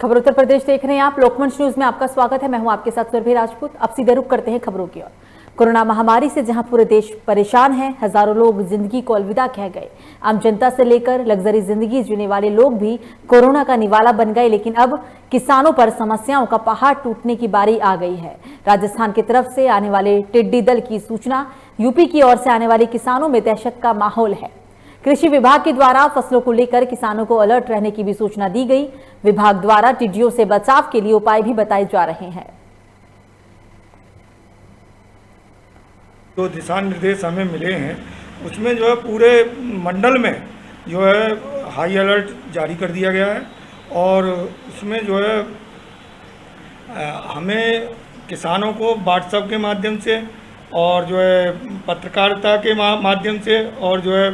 खबर उत्तर प्रदेश देख रहे हैं आप। लोकमंच न्यूज में आपका स्वागत है। मैं हूं आपके साथ सुरभि राजपूत। अब सीधे रुख करते हैं खबरों की ओर। कोरोना महामारी से जहां पूरे देश परेशान है, हजारों लोग जिंदगी को अलविदा कह गए। आम जनता से लेकर लग्जरी जिंदगी जीने वाले लोग भी कोरोना का निवाला बन गए। लेकिन अब किसानों पर समस्याओं का पहाड़ टूटने की बारी आ गई है। राजस्थान की तरफ से आने वाले टिड्डी दल की सूचना, यूपी की ओर से आने वाले किसानों में दहशत का माहौल है। कृषि विभाग के द्वारा फसलों को लेकर किसानों को अलर्ट रहने की भी सूचना दी गई। विभाग द्वारा टिड्डियों से बचाव के लिए उपाय भी बताए जा रहे हैं। जो दिशा निर्देश हमें मिले हैं उसमें जो है पूरे मंडल में जो है हाई अलर्ट जारी कर दिया गया है और उसमें जो है हमें किसानों को व्हाट्सएप के माध्यम से और जो है पत्रकारिता के माध्यम से और जो है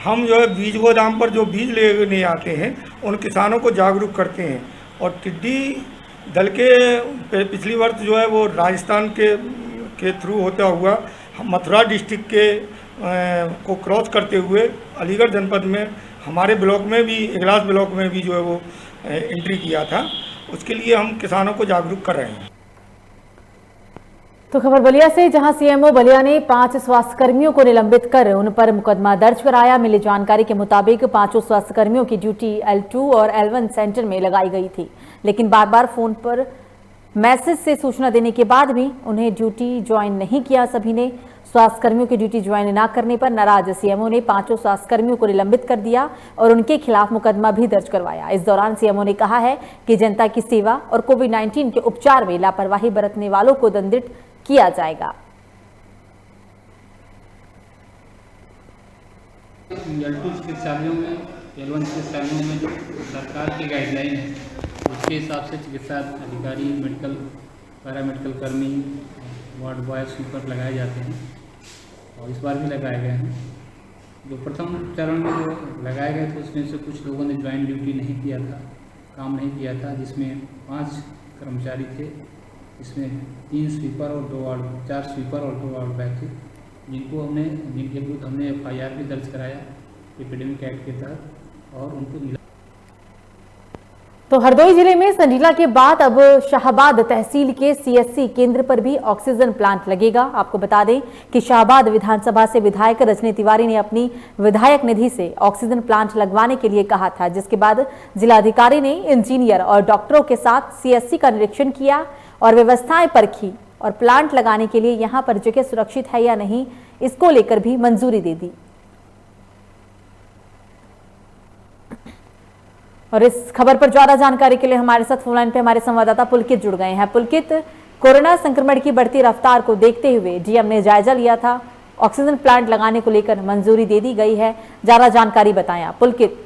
हम जो है बीज गोदाम पर जो बीज लेने आते हैं उन किसानों को जागरूक करते हैं। और टिड्डी दल के पिछली वर्ष जो है वो राजस्थान के थ्रू होता हुआ मथुरा डिस्ट्रिक्ट के को क्रॉस करते हुए अलीगढ़ जनपद में हमारे ब्लॉक में भी, इगलास ब्लॉक में भी जो है वो एंट्री किया था। उसके लिए हम किसानों को जागरूक कर रहे हैं। तो खबर बलिया से, जहां सीएमओ बलिया ने 5 स्वास्थ्यकर्मियों को निलंबित कर उन पर मुकदमा दर्ज कराया। मिली जानकारी के मुताबिक 5 स्वास्थ्यकर्मियों की ड्यूटी L2 और L1 सेंटर में लगाई गई थी, लेकिन बार बार फोन पर मैसेज से सूचना देने के बाद भी उन्हें ड्यूटी ज्वाइन नहीं किया। सभी ने स्वास्थ्यकर्मियों की ड्यूटी ज्वाइन न करने पर नाराज सीएमओ ने 5 स्वास्थ्यकर्मियों को निलंबित कर दिया और उनके खिलाफ मुकदमा भी दर्ज करवाया। इस दौरान सीएमओ ने कहा है कि जनता की सेवा और कोविड-19 के उपचार में लापरवाही बरतने वालों को दंडित किया जाएगा। L2 चिकित्सालयों में, L1 चिकित्सालयों में जो सरकार की गाइडलाइन है उसके हिसाब से चिकित्सा अधिकारी, मेडिकल, पैरामेडिकल कर्मी, वार्ड बॉय, स्वीपर लगाए जाते हैं और इस बार भी लगाए गए हैं। जो प्रथम चरण में जो लगाए गए थे उसमें से कुछ लोगों ने ज्वाइन ड्यूटी नहीं किया था, काम नहीं किया था, जिसमें 5 कर्मचारी थे। इसमें 3 स्वीपर और 2 वार्ड, 4 स्वीपर और 2 वार्ड बॉय थे, जिनके विरुद्ध हमने FIR भी दर्ज कराया एपिडेमिक एक्ट के तहत और उनको। तो हरदोई जिले में संडीला के बाद अब शाहबाद तहसील के CSC केंद्र पर भी ऑक्सीजन प्लांट लगेगा। आपको बता दें कि शाहबाद विधानसभा से विधायक रजनी तिवारी ने अपनी विधायक निधि से ऑक्सीजन प्लांट लगवाने के लिए कहा था, जिसके बाद जिलाधिकारी ने इंजीनियर और डॉक्टरों के साथ CSC का निरीक्षण किया और व्यवस्थाएं परखी और प्लांट लगाने के लिए यहां पर जगह सुरक्षित है या नहीं, इसको लेकर भी मंजूरी दे दी। और इस खबर पर ज्यादा जानकारी के लिए हमारे साथ फोन लाइन पे हमारे संवाददाता पुलकित जुड़ गए हैं। पुलकित, कोरोना संक्रमण की बढ़ती रफ्तार को देखते हुए डीएम ने जायजा लिया था, ऑक्सीजन प्लांट लगाने को लेकर मंजूरी दे दी गई है, ज्यादा जानकारी बताएं आप। पुलकित,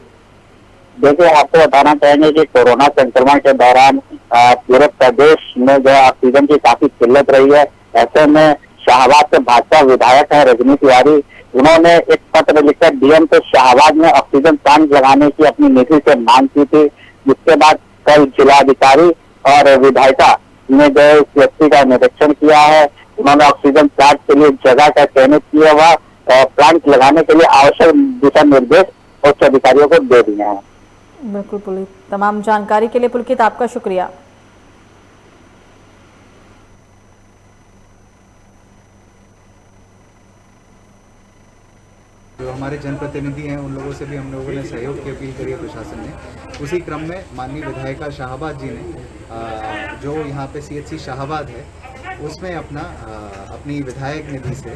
देखिए, आपको बताना चाहेंगे कि कोरोना संक्रमण के दौरान पूरे प्रदेश में जो ऑक्सीजन की काफी किल्लत रही है। ऐसे में शाहबाद से भाजपा विधायक है रजनी तिवारी, उन्होंने एक पत्र लिखकर डीएम को शाहबाद में ऑक्सीजन प्लांट लगाने की अपनी निधि से मांग की थी, जिसके बाद कल जिलाधिकारी और विधायिका ने जो CSC का निरीक्षण किया है। उन्होंने ऑक्सीजन प्लांट के लिए जगह का चयनित किया हुआ प्लांट लगाने के लिए आवश्यक दिशा निर्देश उच्च अधिकारियों को दे दिए हैं। बिल्कुल पुलिस, तमाम जानकारी के लिए पुलकित आपका शुक्रिया। जो हमारे जनप्रतिनिधि हैं उन लोगों से भी हम लोगों ने सहयोग की अपील करी है प्रशासन ने। उसी क्रम में माननीय विधायिका शाहबाद जी ने जो यहाँ पे CSC शाहबाद है उसमें अपनी विधायक निधि से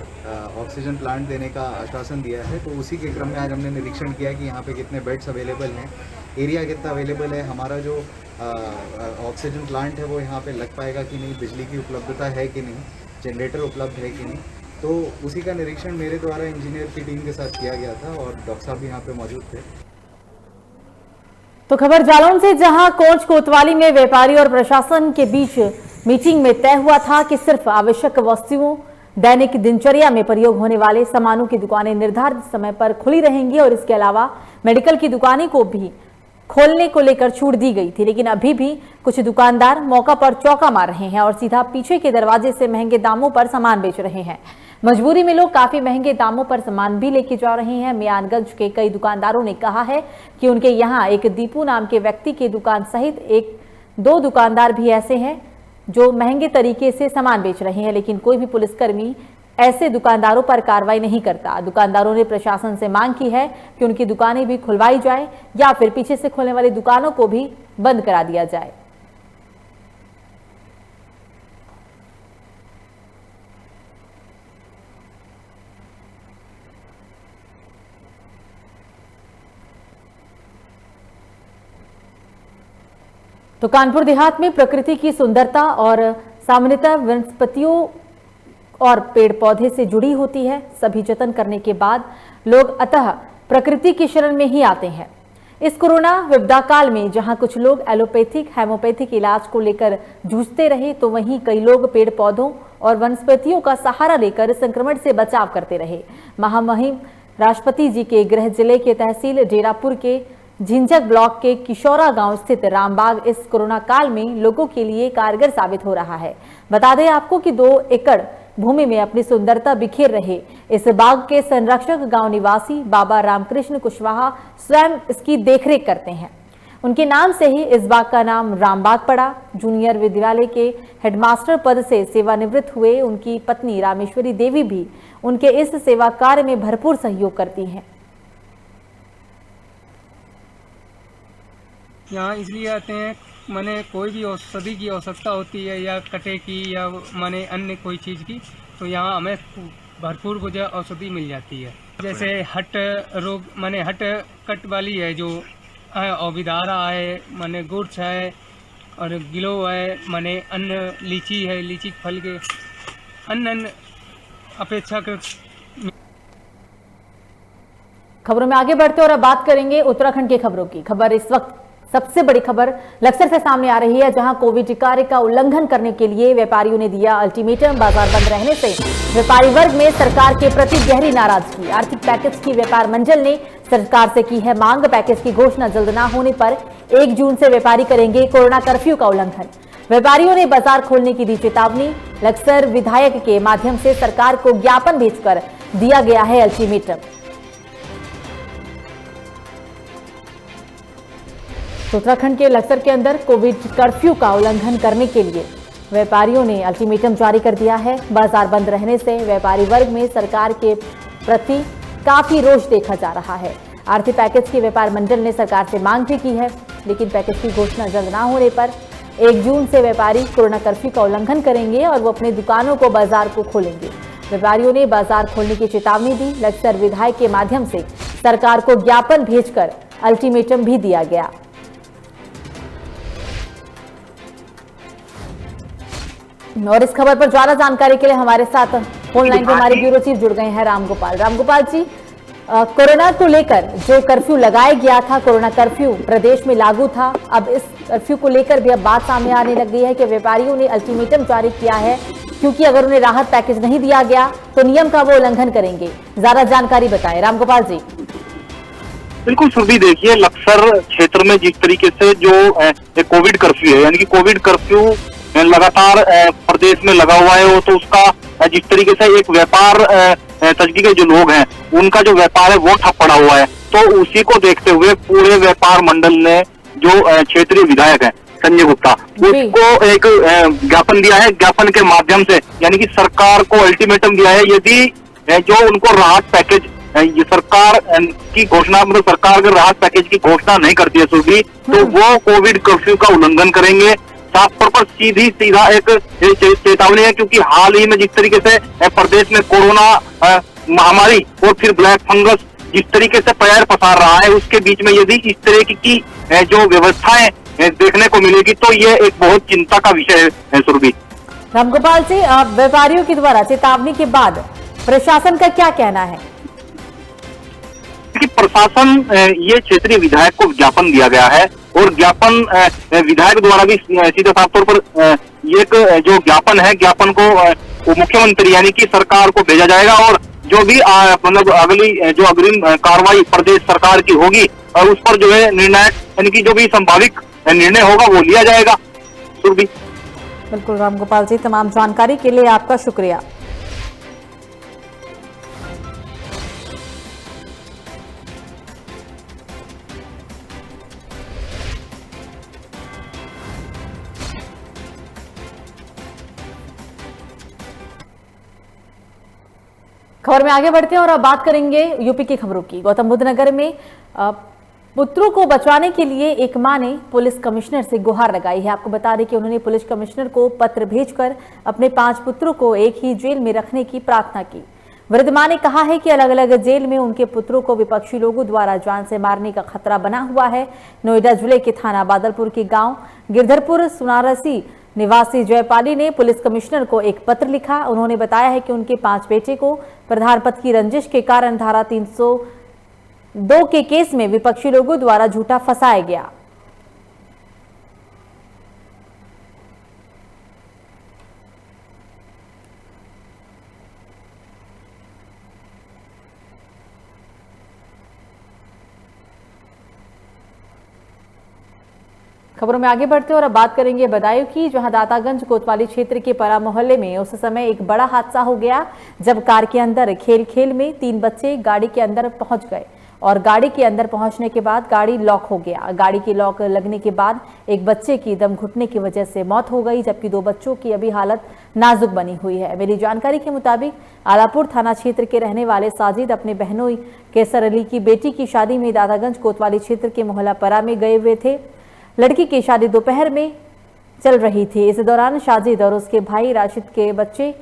ऑक्सीजन प्लांट देने का आश्वासन दिया है। तो उसी के क्रम में आज हमने निरीक्षण किया कि यहाँ पे कितने बेड्स अवेलेबल हैं, एरिया कितना अवेलेबल है, हमारा जो ऑक्सीजन प्लांट है वो यहाँ पे लग पाएगा कि नहीं, बिजली की उपलब्धता है कि नहीं, जनरेटर उपलब्ध है कि नहीं। तो उसी का निरीक्षण मेरे द्वारा इंजीनियर की टीम के साथ किया गया था और डॉक्टर साहब भी यहाँ पे मौजूद थे। तो खबर जालौन से, जहां कोच कोतवाली में व्यापारी और प्रशासन के बीच मीटिंग में तय हुआ था कि सिर्फ आवश्यक वस्तुओं, दैनिक दिनचर्या में प्रयोग होने वाले सामानों की दुकानें निर्धारित समय पर खुली रहेंगी और इसके अलावा मेडिकल की दुकानें को भी खोलने को लेकर छूट दी गई थी। लेकिन अभी भी कुछ दुकानदार मौका पर चौका मार रहे हैं और सीधा पीछे के दरवाजे से महंगे दामों पर सामान बेच रहे हैं। मजबूरी में लोग काफी महंगे दामों पर सामान भी लेके जा रहे हैं। मियानगंज के कई दुकानदारों ने कहा है कि उनके यहाँ एक दीपू नाम के व्यक्ति की दुकान सहित एक 2 दुकानदार भी ऐसे हैं जो महंगे तरीके से सामान बेच रहे हैं, लेकिन कोई भी पुलिसकर्मी ऐसे दुकानदारों पर कार्रवाई नहीं करता। दुकानदारों ने प्रशासन से मांग की है कि उनकी दुकानें भी खुलवाई जाए या फिर पीछे से खुलने वाली दुकानों को भी बंद करा दिया जाए। तो कानपुर देहात में प्रकृति की सुंदरता और सामान्यतः वनस्पतियों और पेड़ पौधे से जुड़ी होती है। सभी जतन करने के बाद लोग अतः प्रकृति की शरण में ही आते हैं। इस कोरोना विपदा काल में जहां कुछ लोग एलोपैथिक हेमोपैथिक इलाज को लेकर जूझते रहे, तो वहीं कई लोग पेड़ पौधों और वनस्पतियों का सहारा लेकर संक्रमण से बचाव करते रहे। महामहिम राष्ट्रपति जी के गृह जिले के तहसील डेरापुर के झिंझक ब्लॉक के किशोरा गांव स्थित रामबाग इस कोरोना काल में लोगों के लिए कारगर साबित हो रहा है। बता दें आपको कि 2 एकड़ भूमि में अपनी सुंदरता बिखेर रहे इस बाग के संरक्षक गांव निवासी बाबा रामकृष्ण कुशवाहा स्वयं इसकी देखरेख करते हैं। उनके नाम से ही इस बाग का नाम रामबाग पड़ा। जूनियर विद्यालय के हेडमास्टर पद से सेवानिवृत्त हुए उनकी पत्नी रामेश्वरी देवी भी उनके इस सेवा कार्य में भरपूर सहयोग करती हैं। यहाँ इसलिए आते हैं, माने कोई भी औषधि की आवश्यकता होती है या कटे की या माने अन्य कोई चीज़ की, तो यहाँ हमें भरपूर मुझे औषधि मिल जाती है। जैसे हट रोग माने हट कट वाली है जो औविधारा है, माने गुड़स है और गिलो है, माने अन्य लीची है, लीची फल के अन्य अपेक्षाकृत। खबरों में आगे बढ़ते और अब बात करेंगे उत्तराखंड की खबरों की। खबर इस वक्त सबसे बड़ी खबर लक्सर से सामने आ रही है, जहां कोविड कार्य का उल्लंघन करने के लिए व्यापारियों ने दिया अल्टीमेटम। बाजार बंद रहने से व्यापारी वर्ग में सरकार के प्रति गहरी नाराजगी। आर्थिक पैकेज की व्यापार मंडल ने सरकार से की है मांग। पैकेज की घोषणा जल्द न होने पर 1 जून से व्यापारी करेंगे कोरोना कर्फ्यू का उल्लंघन। व्यापारियों ने बाजार खोलने की दी चेतावनी। लक्सर विधायक के माध्यम से सरकार को ज्ञापन भेजकर दिया गया है अल्टीमेटम। उत्तराखंड के लक्सर के अंदर कोविड कर्फ्यू का उल्लंघन करने के लिए व्यापारियों ने अल्टीमेटम जारी कर दिया है। बाजार बंद रहने से व्यापारी वर्ग में सरकार के प्रति काफी रोष देखा जा रहा है। आर्थिक पैकेज की व्यापार मंडल ने सरकार से मांग भी की है, लेकिन पैकेज की घोषणा जल्द न होने पर 1 जून से व्यापारी कोरोना कर्फ्यू का उल्लंघन करेंगे और वो अपनी दुकानों को बाजार को खोलेंगे। व्यापारियों ने बाजार खोलने की चेतावनी दी। लक्सर विधायक के माध्यम से सरकार को ज्ञापन भेजकर अल्टीमेटम भी दिया गया। और इस खबर पर ज्यादा जानकारी के लिए हमारे साथ फोन लाइन पर हमारे ब्यूरो चीफ जुड़ गए हैं रामगोपाल। रामगोपाल जी, कोरोना को लेकर जो कर्फ्यू लगाया गया था, कोरोना कर्फ्यू प्रदेश में लागू था, अब इस कर्फ्यू को लेकर भी अब बात सामने आने लग गई है कि व्यापारियों ने अल्टीमेटम जारी किया है, क्योंकि अगर उन्हें राहत पैकेज नहीं दिया गया तो नियम का वो उल्लंघन करेंगे। ज्यादा जानकारी बताएं रामगोपाल जी। बिल्कुल सुरभि, देखिए लक्सर क्षेत्र में जिस तरीके से जो कोविड कर्फ्यू है, यानी कि कोविड कर्फ्यू लगातार प्रदेश में लगा हुआ है, वो तो उसका जिस तरीके से एक व्यापार तजगी के जो लोग हैं उनका जो व्यापार है वो ठप पड़ा हुआ है, तो उसी को देखते हुए पूरे व्यापार मंडल ने जो क्षेत्रीय विधायक है संजय गुप्ता, उसको एक ज्ञापन दिया है। ज्ञापन के माध्यम से यानी कि सरकार को अल्टीमेटम दिया है, यदि जो उनको राहत पैकेज ये सरकार की घोषणा, मतलब सरकार अगर राहत पैकेज की घोषणा नहीं करती है सुरभि, तो वो कोविड कर्फ्यू का उल्लंघन करेंगे। साफ तौर पर सीधा एक चेतावनी है, क्योंकि हाल ही में जिस तरीके से प्रदेश में कोरोना महामारी और फिर ब्लैक फंगस जिस तरीके से पैर पसार रहा है, उसके बीच में यदि इस तरह की जो व्यवस्थाएं देखने को मिलेगी तो ये एक बहुत चिंता का विषय है सुरभि। रामगोपाल जी, व्यापारियों के द्वारा चेतावनी के बाद प्रशासन का क्या कहना है? कि प्रशासन ये क्षेत्रीय विधायक को ज्ञापन दिया गया है और ज्ञापन विधायक द्वारा भी सीधे साफ तौर पर एक जो ज्ञापन है, ज्ञापन को मुख्यमंत्री यानी कि सरकार को भेजा जाएगा और जो भी मतलब अगली जो अग्रिम कार्रवाई प्रदेश सरकार की होगी और उस पर जो है निर्णायक यानी कि जो भी संभावित निर्णय होगा वो लिया जाएगा। सुरभि, बिल्कुल रामगोपाल जी, तमाम जानकारी के लिए आपका शुक्रिया। खबर में आगे बढ़ते हैं और अब बात करेंगे यूपी की खबरों की। गौतम बुद्ध नगर में पुत्रों को बचाने के लिए एक मां ने पुलिस कमिश्नर से गुहार लगाई है। आपको बता दें कि उन्होंने पुलिस कमिश्नर को पत्र भेजकर अपने 5 पुत्रों को एक ही जेल में रखने की प्रार्थना की। वृद्ध मां ने कहा है कि अलग अलग जेल में उनके पुत्रों को विपक्षी लोगों द्वारा जान से मारने का खतरा बना हुआ है। नोएडा जिले के थाना बादलपुर के गांव गिरधरपुर सुनारसी निवासी जयपाली ने पुलिस कमिश्नर को एक पत्र लिखा। उन्होंने बताया है कि उनके 5 बेटे को प्रधान पद की रंजिश के कारण धारा 302 के केस में विपक्षी लोगों द्वारा झूठा फंसाया गया। खबरों में आगे बढ़ते हैं और अब बात करेंगे बदायूं की, जहां दातागंज कोतवाली क्षेत्र के परा मोहल्ले में उस समय एक बड़ा हादसा हो गया जब कार के अंदर खेल में 3 बच्चे गाड़ी के अंदर पहुंच गए और गाड़ी के अंदर पहुंचने के बाद गाड़ी लॉक हो गया। गाड़ी की लॉक लगने के बाद एक बच्चे की दम घुटने की वजह से मौत हो गई, जबकि 2 बच्चों की अभी हालत नाजुक बनी हुई है। मेरी जानकारी के मुताबिक आलापुर थाना क्षेत्र के रहने वाले साजिद अपने बहनोई केसर अली की बेटी की शादी में दातागंज कोतवाली क्षेत्र के मोहल्ला परा में गए हुए थे। लड़की की शादी दोपहर में चल रही थी। इस दौरान साजिद और उसके भाई राशिद के बच्चे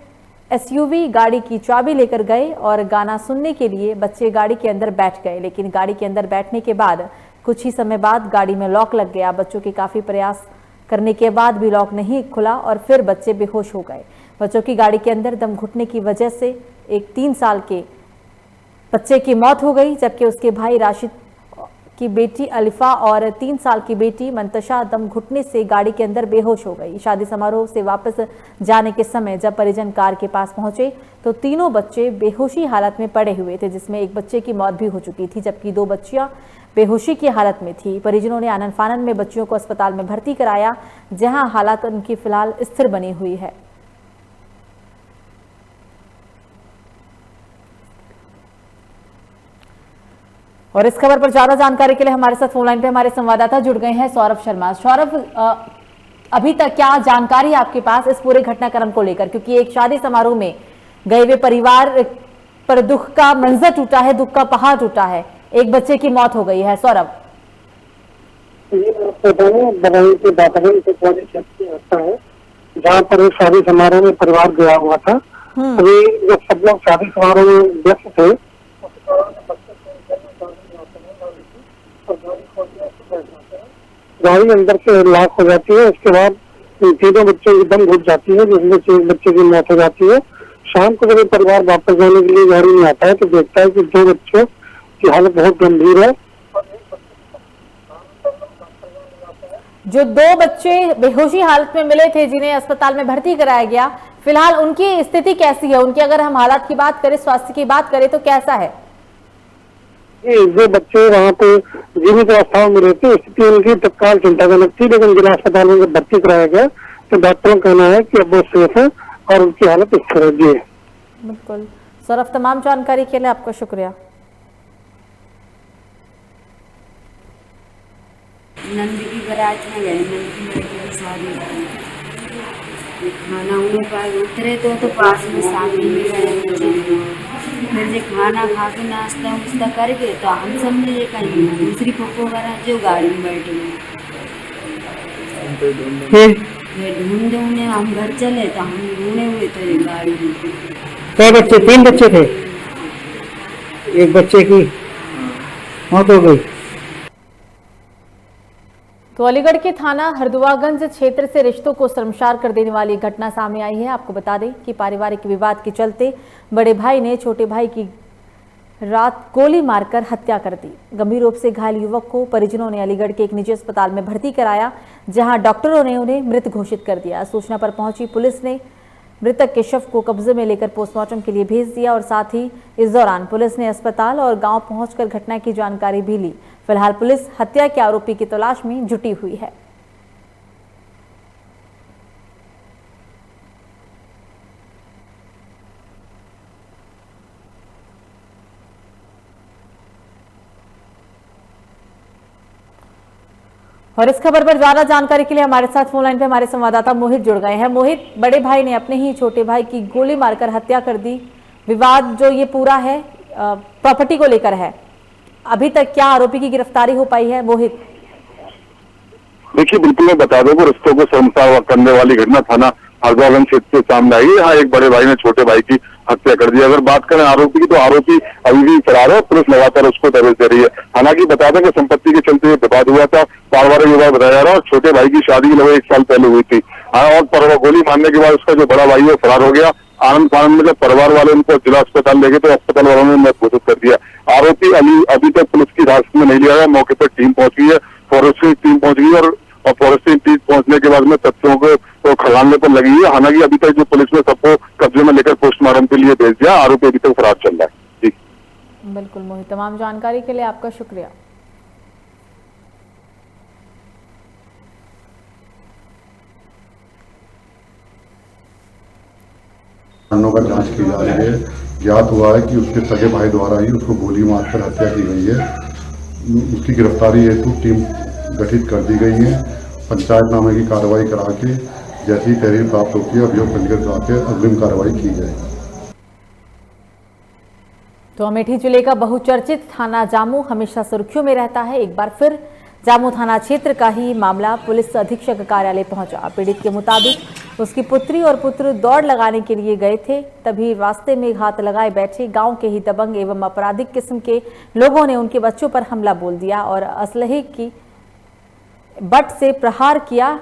एसयूवी गाड़ी की चाबी लेकर गए और गाना सुनने के लिए बच्चे गाड़ी के अंदर बैठ गए, लेकिन गाड़ी के अंदर बैठने के बाद कुछ ही समय बाद गाड़ी में लॉक लग गया। बच्चों के काफी प्रयास करने के बाद भी लॉक नहीं खुला और फिर बच्चे बेहोश हो गए। बच्चों की गाड़ी के अंदर दम घुटने की वजह से एक 3 साल के बच्चे की मौत हो गई, जबकि उसके भाई राशिद की बेटी अलिफा और 3 साल की बेटी मंतशा दम घुटने से गाड़ी के अंदर बेहोश हो गई। शादी समारोह से वापस जाने के समय जब परिजन कार के पास पहुंचे तो तीनों बच्चे बेहोशी हालत में पड़े हुए थे, जिसमें एक बच्चे की मौत भी हो चुकी थी, जबकि 2 बच्चियां बेहोशी की हालत में थी। परिजनों ने आनन फानन में बच्चियों को अस्पताल में भर्ती कराया, जहां हालत उनकी फिलहाल स्थिर बनी हुई है। और इस खबर पर ज्यादा जानकारी के लिए हमारे साथ फोन लाइन पे हमारे संवाददाता जुड़ गए हैं सौरभ शर्मा। सौरभ, अभी तक क्या जानकारी है आपके पास इस पूरे घटनाक्रम को लेकर, क्योंकि एक शादी समारोह में गए हुए परिवार पर दुख का मंजर टूटा है, दुख का पहाड़ टूटा है, एक बच्चे की मौत हो गई है। सौरभ, जहाँ पर एक शादी समारोह में परिवार गया हुआ था, अभी जब सब लोग शादी समारोह में व्यस्त थे गाड़ी अंदर से लॉक हो जाती है। उसके बाद तीनों बच्चों की दम घुट जाती है, जिसमें से एक बच्चे की मौत हो जाती है। शाम को जब परिवार वापस जाने के लिए गाड़ी में आता है तो देखता है कि 2 बच्चों की हालत बहुत गंभीर है। जो 2 बच्चे बेहोशी हालत में मिले थे, जिन्हें अस्पताल में भर्ती कराया गया, फिलहाल उनकी स्थिति कैसी है? उनकी अगर हम हालात की बात करें, स्वास्थ्य की बात करें तो कैसा है? जो बच्चे वहाँ पे जीवित अवस्था में रहते, स्थिति उनकी तत्काल चिंताजनक थी, लेकिन जिला अस्पताल में भर्ती कराया गया तो डॉक्टरों का कहना है कि अब वो सेफ है और उनकी हालत स्थिर है। जी बिल्कुल सौरभ, तमाम जानकारी के लिए आपका शुक्रिया। नंदी की बारात में गए, नंदी की लड़की की शादी थी, खाना उन्हें पाए उतरे तो पास में शादी में गए। फिर जो खाना खा के नाश्ता उस्ता करके तो हम समझे कहीं दूसरी पप्पो वगैरह जो गाड़ी में बैठे फिर ढूंढे हम घर चले तो हम ढूंढे हुए तो ये गाड़ी रुकी। क्या बच्चे? 3 बच्चे थे, एक बच्चे की मौत हो गई। तो अलीगढ़ के थाना हरदुआगंज क्षेत्र से रिश्तों को शर्मसार कर देने वाली घटना सामने आई है। आपको बता दें कि पारिवारिक विवाद के चलते बड़े भाई ने छोटे भाई की रात गोली मारकर हत्या कर दी। गंभीर रूप से घायल युवक को परिजनों ने अलीगढ़ के एक निजी अस्पताल में भर्ती कराया, जहां डॉक्टरों ने उन्हें मृत घोषित कर दिया। सूचना पर पहुंची पुलिस ने मृतक के शव को कब्जे में लेकर पोस्टमार्टम के लिए भेज दिया और साथ ही इस दौरान पुलिस ने अस्पताल और गांव पहुंचकर घटना की जानकारी भी ली। फिलहाल पुलिस हत्या के आरोपी की तलाश में जुटी हुई है। और इस खबर पर ज्यादा जानकारी के लिए हमारे साथ फोन लाइन पे हमारे संवाददाता मोहित जुड़ गए हैं। मोहित, बड़े भाई ने अपने ही छोटे भाई की गोली मारकर हत्या कर दी, विवाद जो ये पूरा है प्रॉपर्टी को लेकर है, अभी तक क्या आरोपी की गिरफ्तारी हो पाई है? मोहित, देखिए, बिल्कुल मैं बता दूं कि रिश्तों को शर्मसार करने वाली घटना थाना हरदोगंज क्षेत्र से सामने आई है। यहाँ एक बड़े भाई ने छोटे भाई की हत्या कर दी। अगर बात करें आरोपी की, तो आरोपी अभी भी फरार है, पुलिस लगातार उसको दबिश दे रही है। हालांकि बता दें कि संपत्ति के चलते विवाद हुआ था, पारिवारिक विवाद बताया जा रहा है, और छोटे भाई की शादी लगभग 1 साल पहले हुई थी। और गोली मारने के बाद उसका जो बड़ा भाई है फरार हो गया। आनंद फानंद में जब परिवार वाले उनको जिला अस्पताल ले गए तो अस्पताल वालों ने मौत घोषित कर दिया। आरोपी अभी तक पुलिस की हिरासत में नहीं लिया गया। मौके पर टीम पहुंच गई है, फॉरेंसिक टीम पहुंच गई और फॉरेंसिक टीम पहुंचने के बाद में तथ्यों को खंगालने पर लगी है। हालांकि अभी तक जो पुलिस ने सबको कब्जे में लेकर पोस्टमार्टम के लिए भेज दिया, आरोपी अभी तक फरार चल रहा है। जी बिल्कुल मोहित, तमाम जानकारी के लिए आपका शुक्रिया। का जांच की जा रही है। ज्ञात हुआ है कि उसके सगे भाई द्वारा ही उसको गोली मारकर हत्या की गई है। उसकी गिरफ्तारी हेतु टीम गठित कर दी गई है। पंचायतनामे की कार्रवाई करा के जैसी तहरीर प्राप्त होती है अभियोग पंजीकृत करा के अग्रिम कार्रवाई की जाएगी। तो अमेठी जिले का बहुचर्चित थाना जामू हमेशा सुर्खियों में रहता है। एक बार फिर जामू थाना क्षेत्र का ही मामला पुलिस अधीक्षक कार्यालय पहुंचा। पीड़ित के मुताबिक उसकी पुत्री और पुत्र दौड़ लगाने के लिए गए थे, तभी रास्ते में घात लगाए बैठे गांव के ही दबंग एवं आपराधिक किस्म के लोगों ने उनके बच्चों पर हमला बोल दिया और असलहे की बट से प्रहार किया।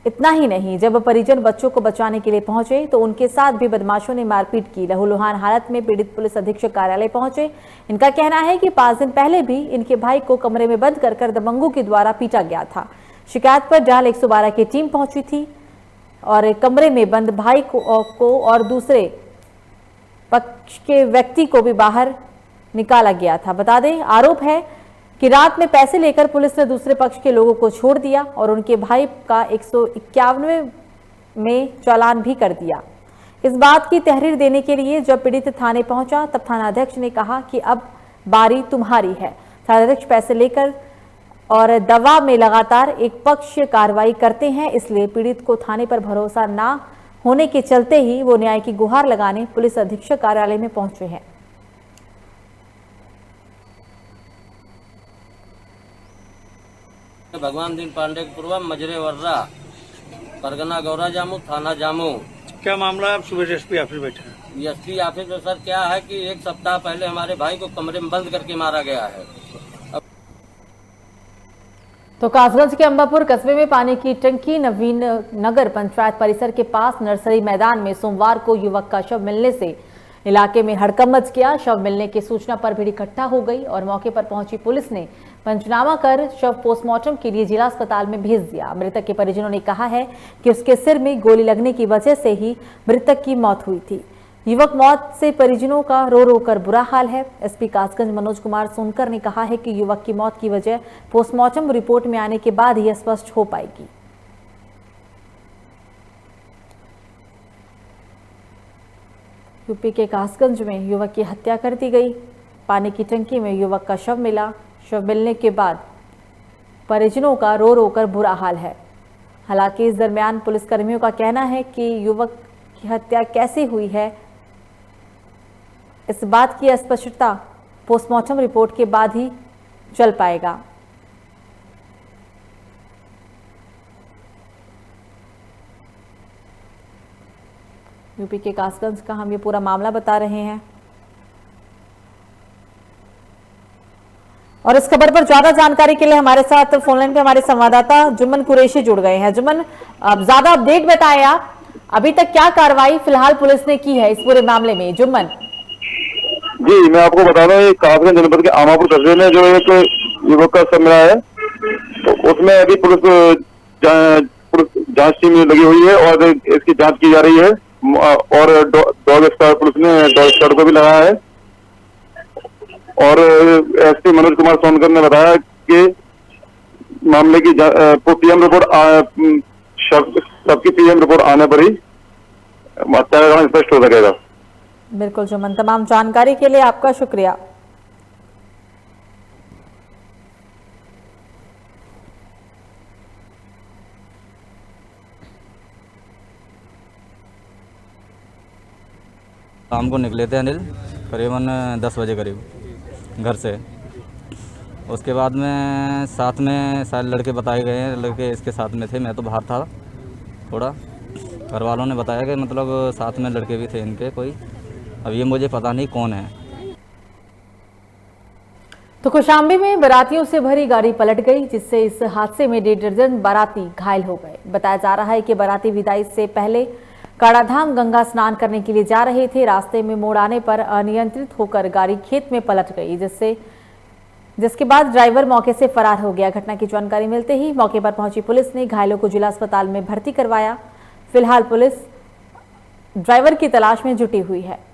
इतना ही नहीं, जब परिजन बच्चों को बचाने के लिए पहुंचे तो उनके साथ भी बदमाशों ने मारपीट की। लहूलुहान हालत में पीड़ित पुलिस अधीक्षक कार्यालय पहुंचे। इनका कहना है कि 5 दिन पहले भी इनके भाई को कमरे में बंद कर दबंगों के द्वारा पीटा गया था। शिकायत पर डायल 112 की टीम पहुंची थी और कमरे में बंद भाई को और दूसरे पक्ष के व्यक्ति को भी बाहर निकाला गया था। बता दें, आरोप है कि रात में पैसे लेकर पुलिस ने दूसरे पक्ष के लोगों को छोड़ दिया और उनके भाई का 151 में चालान भी कर दिया। इस बात की तहरीर देने के लिए जब पीड़ित थाने पहुंचा तब थानाध्यक्ष ने कहा कि अब बारी तुम्हारी है। थानाध्यक्ष पैसे लेकर और दवा में लगातार एक पक्ष कार्रवाई करते हैं, इसलिए पीड़ित को थाने पर भरोसा ना होने के चलते ही वो न्याय की गुहार लगाने पुलिस अधीक्षक कार्यालय में पहुंचे हैं। भगवान दीन पांडे पूर्व मजरे वर्रा परगना गौरा जामू थाना जामू। क्या मामला है? आप सुबह एसपी ऑफिस बैठे हैं? एसपी ऑफिस में सर क्या है कि 1 सप्ताह पहले हमारे भाई को कमरे में बंद करके मारा गया है। तो कासगंज के अंबापुर कस्बे में पानी की टंकी नवीन नगर पंचायत परिसर के पास नर्सरी मैदान में सोमवार को युवक का शव मिलने से इलाके में हड़कंप मच गया। शव मिलने की सूचना पर भीड़ इकट्ठा हो गई और मौके पर पहुंची पुलिस ने पंचनामा कर शव पोस्टमार्टम के लिए जिला अस्पताल में भेज दिया। मृतक के परिजनों ने कहा है कि उसके सिर में गोली लगने की वजह से ही मृतक की मौत हुई थी। युवक मौत से परिजनों का रो रो कर बुरा हाल है। एसपी कासगंज मनोज कुमार सोनकर ने कहा है कि युवक की मौत की वजह पोस्टमार्टम रिपोर्ट में आने के बाद ही स्पष्ट हो पाएगी। यूपी के कासगंज में युवक की हत्या कर दी गई। पानी की टंकी में युवक का शव मिला। शव मिलने के बाद परिजनों का रो रो कर बुरा हाल है। हालांकि इस दरमियान पुलिसकर्मियों का कहना है कि युवक की हत्या कैसे हुई है, इस बात की स्पष्टता पोस्टमार्टम रिपोर्ट के बाद ही चल पाएगा। यूपी के कासगंज का हम ये पूरा मामला बता रहे हैं और इस खबर पर ज्यादा जानकारी के लिए हमारे साथ फोनलाइन पे हमारे संवाददाता जुम्मन कुरैशी जुड़ गए हैं। जुम्मन, अब ज्यादा अपडेट बताएं आप, अभी तक क्या कार्रवाई फिलहाल पुलिस ने की है इस पूरे मामले में? जुम्मन जी, मैं आपको बता रहा हूँ कासगंज जनपद के आमापुर कस्बे में जो एक युवक का शव मिला है, तो उसमें अभी पुलिस जांच टीम लगी हुई है और इसकी जांच की जा रही है और डॉग स्क्वाड पुलिस ने डॉग स्क्वाड को भी लगाया है। और एसपी मनोज कुमार सोनकर ने बताया कि मामले की पीएम रिपोर्ट सबकी पीएम रिपोर्ट आने पर ही हत्या का कारण स्पष्ट हो सकेगा। बिल्कुल जुम्मन, तमाम जानकारी के लिए आपका शुक्रिया। शाम को निकले थे अनिल करीबन 10 बजे करीब घर से। उसके बाद में साथ में शायद लड़के बताए गए हैं, लड़के इसके साथ में थे, मैं तो बाहर था थोड़ा। घर वालों ने बताया कि मतलब साथ में लड़के भी थे इनके कोई, अब ये मुझे पता नहीं कौन है। तो कौशाम्बी में बारातियों से भरी गाड़ी पलट गई, जिससे इस हादसे में 1.5 दर्जन बाराती घायल हो गए। बताया जा रहा है कि बाराती विदाई से पहले काड़ाधाम गंगा स्नान करने के लिए जा रहे थे। रास्ते में मोड़ आने पर अनियंत्रित होकर गाड़ी खेत में पलट गई, जिसके बाद ड्राइवर मौके से फरार हो गया। घटना की जानकारी मिलते ही मौके पर पहुंची पुलिस ने घायलों को जिला अस्पताल में भर्ती करवाया। फिलहाल पुलिस ड्राइवर की तलाश में जुटी हुई है।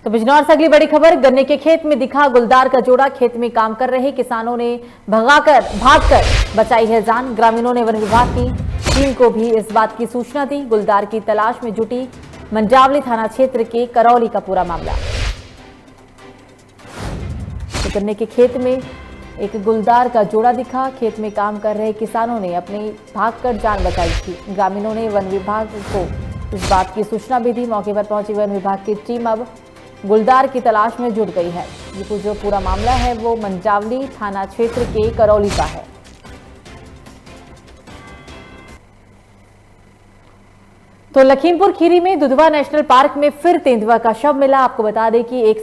तो बिजनौर से अगली बड़ी खबर, गन्ने के खेत में दिखा गुलदार का जोड़ा। खेत में काम कर रहे किसानों ने भागकर बचाई है जान। ग्रामीणों ने वन विभाग की टीम को भी इस बात की सूचना दी। गुलदार की तलाश में जुटी मंजावली थाना क्षेत्र के करौली का पूरा मामला। तो गन्ने के खेत में एक गुलदार का जोड़ा दिखा। खेत में काम कर रहे किसानों ने अपनी भागकर जान बचाई थी। ग्रामीणों ने वन विभाग को इस बात की सूचना भी दी। मौके पर पहुंची वन विभाग की टीम अब गुलदार की तलाश में जुट गई है। ये जो पूरा मामला है वो मंजावली थाना क्षेत्र के करौली का है। तो लखीमपुर खीरी में दुधवा नेशनल पार्क में फिर तेंदुआ का शव मिला। आपको बता दें कि एक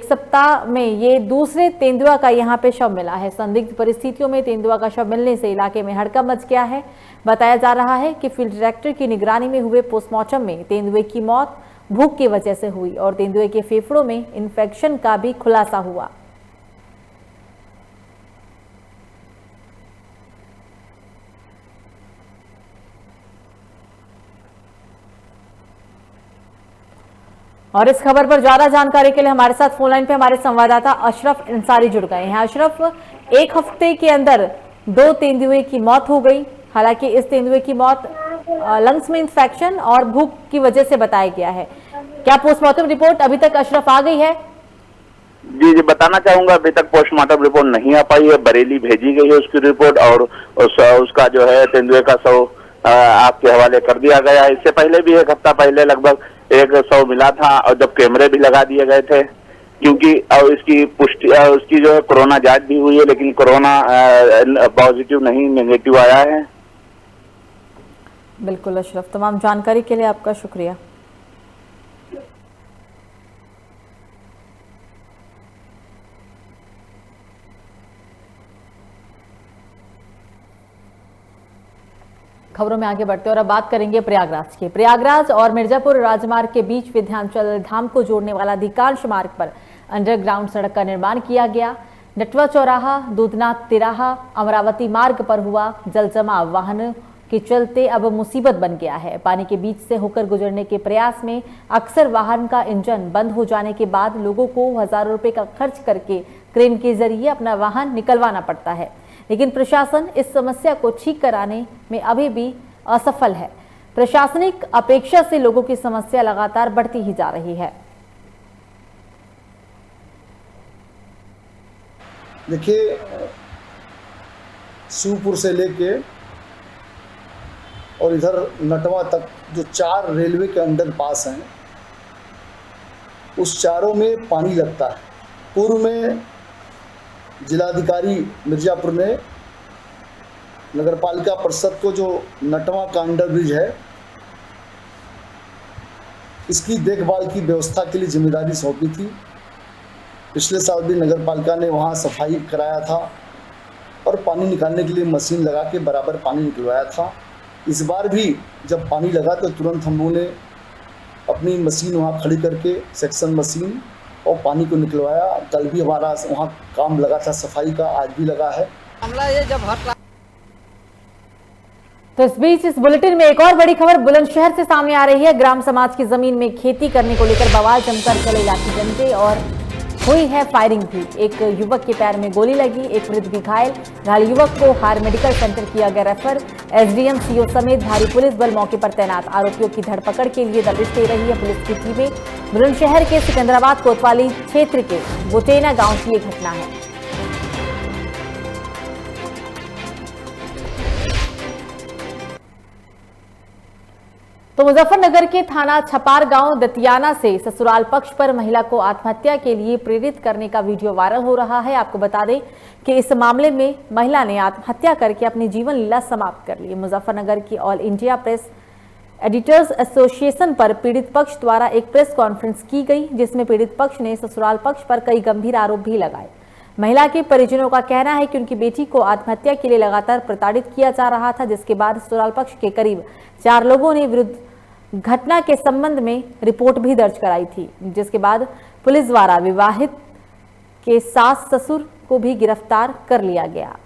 सप्ताह में ये दूसरे तेंदुआ का यहां पे शव मिला है। संदिग्ध परिस्थितियों में तेंदुआ का शव मिलने से इलाके में हड़कंप मच गया है। बताया जा रहा है कि फील्ड डायरेक्टर की निगरानी में हुए पोस्टमार्टम में तेंदुए की मौत भूख की वजह से हुई और तेंदुए के फेफड़ों में इन्फेक्शन का भी खुलासा हुआ। और इस खबर पर ज्यादा जानकारी के लिए हमारे साथ फोन लाइन पे हमारे संवाददाता अशरफ अंसारी जुड़ गए हैं। अशरफ, एक हफ्ते के अंदर 2 तेंदुए की मौत हो गई। हालांकि इस तेंदुए की मौत लंग्स में इंफेक्शन और भूख की वजह से बताया गया है। क्या पोस्टमार्टम रिपोर्ट अभी तक अशरफ आ गई है? जी बताना चाहूंगा, अभी तक पोस्टमार्टम रिपोर्ट नहीं आ पाई है। बरेली भेजी गई है उसकी रिपोर्ट और उसका जो है तेंदुए का शव आपके हवाले कर दिया गया है। इससे पहले भी 1 हफ्ता पहले लगभग एक शव मिला था और जब कैमरे भी लगा दिए गए थे, क्योंकि इसकी पुष्टि उसकी जो है कोरोना जांच भी हुई है, लेकिन कोरोना पॉजिटिव नहीं, नेगेटिव आया है। बिल्कुल अशरफ, तमाम जानकारी के लिए आपका शुक्रिया। खबरों में आगे बढ़ते और अब बात करेंगे प्रयागराज की। प्रयागराज और मिर्जापुर राजमार्ग के बीच विंध्याचल धाम को जोड़ने वाला अधिकांश मार्ग पर अंडरग्राउंड सड़क का निर्माण किया गया। नटवा चौराहा, दूधनाथ तिराहा, अमरावती मार्ग पर हुआ जल जमाव वाहनों के चलते अब मुसीबत बन गया है। पानी के बीच से होकर गुजरने के प्रयास में अक्सर वाहन का इंजन बंद हो जाने के बाद लोगों को हजारों रुपए का खर्च करके क्रेन के जरिए अपना वाहन निकलवाना पड़ता है। लेकिन प्रशासन इस समस्या को ठीक कराने में अभी भी असफल है। प्रशासनिक अपेक्षा से लोगों की समस्या लगातार बढ़ती ही जा रही है। देखिए, शिवपुर से लेके और इधर नटवा तक जो 4 रेलवे के अंडरपास हैं, उस चारों में पानी लगता है। पूर्व में जिलाधिकारी मिर्जापुर ने नगरपालिका परिषद को जो नटवा का अंडर ब्रिज है, इसकी देखभाल की व्यवस्था के लिए जिम्मेदारी सौंपी थी। पिछले साल भी नगरपालिका ने वहां सफाई कराया था और पानी निकालने के लिए मशीन लगा के बराबर पानी निकलवाया था। इस बार भी जब पानी लगा तो तुरंत हम लोगों ने अपनी मशीन वहां खड़ी करके सेक्शन मशीन और पानी को निकलवाया। कल भी हमारा वहाँ काम लगा था सफाई का, आज भी लगा है। तो इस बीच इस बुलेटिन में एक और बड़ी खबर बुलंदशहर से सामने आ रही है। ग्राम समाज की जमीन में खेती करने को लेकर बवाल जमकर चले इलाके जनते और हुई है फायरिंग भी। एक युवक के पैर में गोली लगी, एक वृद्ध भी घायल। घायल युवक को हार मेडिकल सेंटर किया गया रेफर। एसडीएम, सीओ समेत भारी पुलिस बल मौके पर तैनात। आरोपियों की धरपकड़ के लिए दबिश दे रही है पुलिस की टीमें। बुलंदशहर के सिकंदराबाद कोतवाली क्षेत्र के बुटेना गांव की ये घटना है। तो मुजफ्फरनगर के थाना छपार गांव दतियाना से ससुराल पक्ष पर महिला को आत्महत्या के लिए प्रेरित करने का वीडियो वायरल हो रहा है। आपको बता दें कि इस मामले में महिला ने आत्महत्या करके अपनी जीवन लीला समाप्त कर ली। मुजफ्फरनगर की all India press editors association पर पीड़ित पक्ष द्वारा एक प्रेस कॉन्फ्रेंस की गई, जिसमें पीड़ित पक्ष ने ससुराल पक्ष पर कई गंभीर आरोप भी लगाए। महिला के परिजनों का कहना है कि उनकी बेटी को आत्महत्या के लिए लगातार प्रताड़ित किया जा रहा था, जिसके बाद ससुराल पक्ष के करीब 4 लोगों ने विरुद्ध घटना के संबंध में रिपोर्ट भी दर्ज कराई थी, जिसके बाद पुलिस द्वारा विवाहित के सास ससुर को भी गिरफ्तार कर लिया गया।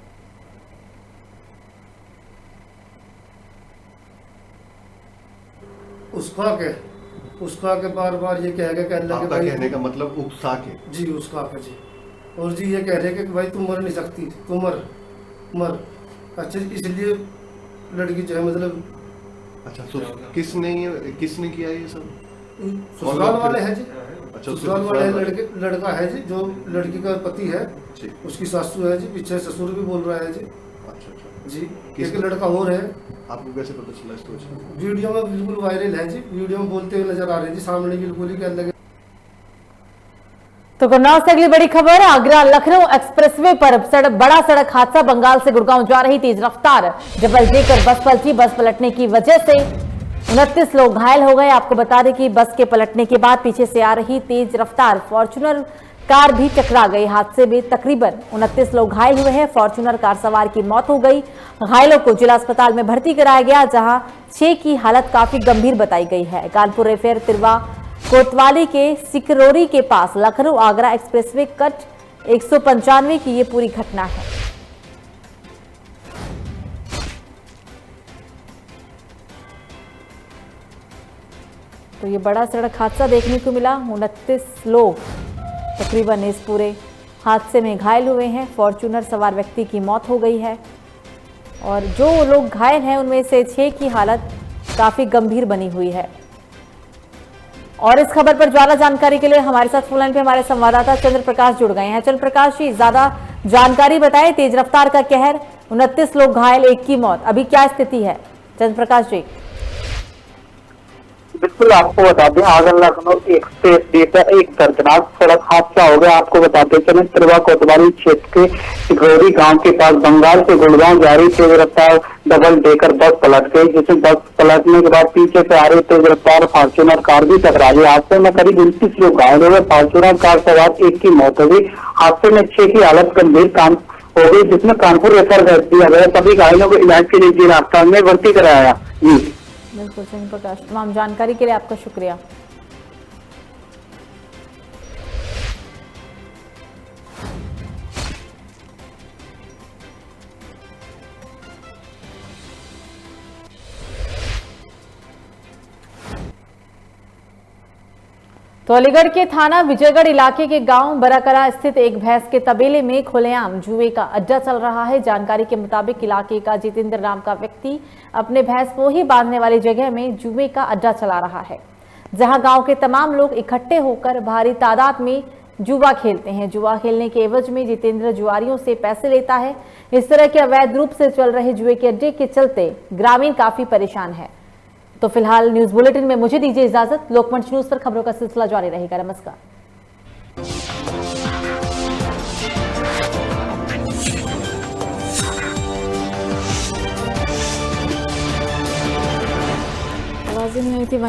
उसका के बार बार ये कह के अल्लाह के भाई कहने का मतलब उकसा के जी उसका के जी और जी ये कह रहे कि भाई तुम मर नहीं सकती, तुम मर अच्छा, इसलिए लड़की जो है मतलब अच्छा तो किसने किया ये सब? ससुराल वाले हैं जी। अच्छा ससुराल वाले लड़का है जी, जो लड़की का पति है, उसकी सासू है जी, पीछे ससुर भी बोल रहा है जी। अच्छा जी, एक लड़का और है। आपको कैसे पता चला इसको? वीडियो में बिल्कुल वायरल है जी, वीडियो में बोलते हुए नजर आ रहे हैं जी, सामने बिल्कुल ही कहने लगे। तो गुड़गांव से अगली बड़ी खबर, आगरा लखनऊ एक्सप्रेसवे पर बड़ा सड़क हादसा। बंगाल से गुड़गांव जा रही तेज रफ्तार डबल डेकर बस पलटी। बस पलटने की वजह से 29 लोग घायल हो गए। आपको बता दें कि बस के पलटने के बाद पीछे से आ रही तेज रफ्तार फॉर्च्यूनर कार भी टकरा गई। हादसे में तकरीबन 29 लोग घायल हुए हैं। फॉर्च्यूनर कार सवार की मौत हो गई। घायलों को जिला अस्पताल में भर्ती कराया गया, जहां 6 की हालत काफी गंभीर बताई गई है। कानपुर रेफेर तिरवा कोतवाली के सिकरोरी के पास लखनऊ आगरा एक्सप्रेसवे कट 195 की ये पूरी घटना है। तो ये बड़ा सड़क हादसा देखने को मिला। 29 लोग तकरीबन इस पूरे हादसे में घायल हुए हैं। फॉर्च्यूनर सवार व्यक्ति की मौत हो गई है और जो लोग घायल हैं उनमें से 6 की हालत काफी गंभीर बनी हुई है। और इस खबर पर ज्यादा जानकारी के लिए हमारे साथ फोन लाइन पे हमारे संवाददाता चंद्र प्रकाश जुड़ गए हैं। चंद्र प्रकाश जी, ज्यादा जानकारी बताएं। तेज रफ्तार का कहर, 29 लोग घायल, 1 की मौत, अभी क्या स्थिति है चंद्र प्रकाश जी? बिल्कुल, आपको बता दें आगरा लखनऊ एक्सप्रेस वे पर एक दर्दनाक सड़क हादसा हो गया। आपको बताते चले तिरवा कोतवाली क्षेत्र के सिकरौरी गांव के पास बंगाल से गुड़गांव जा रही तेज रफ्तार डबल डेकर बस पलट गई, जिसमें बस पलटने के बाद पीछे से आ रही तेज रफ्तार फॉर्च्यूनर कार भी टकरा गई। हादसे में करीब 29 लोग घायल हो गए। फॉर्च्यूनर कार सवार 1 की मौत हो गई। हादसे में 6 की हालत गंभीर हो गई, जिसमें कानपुर रेफर कर दिया गया। सभी घायलों को इलाज के लिए जिला अस्पताल में भर्ती कराया। जी बिल्कुल चंद्र प्रकाश, तमाम जानकारी के लिए आपका शुक्रिया। तो अलीगढ़ के थाना विजयगढ़ इलाके के गांव बराकला स्थित एक भैंस के तबेले में खुलेआम जुए का अड्डा चल रहा है। जानकारी के मुताबिक इलाके का जितेंद्र नाम का व्यक्ति अपने भैंस पोही बांधने वाली जगह में जुए का अड्डा चला रहा है, जहां गांव के तमाम लोग इकट्ठे होकर भारी तादाद में जुआ खेलते हैं। जुआ खेलने के एवज में जितेंद्र जुआरियों से पैसे लेता है। इस तरह के अवैध रूप से चल रहे जुए के अड्डे के चलते ग्रामीण काफी परेशान है। तो फिलहाल न्यूज बुलेटिन में मुझे दीजिए इजाजत। लोकमंच न्यूज पर खबरों का सिलसिला जारी रहेगा। नमस्कार। आवाज़ नहीं आई थी।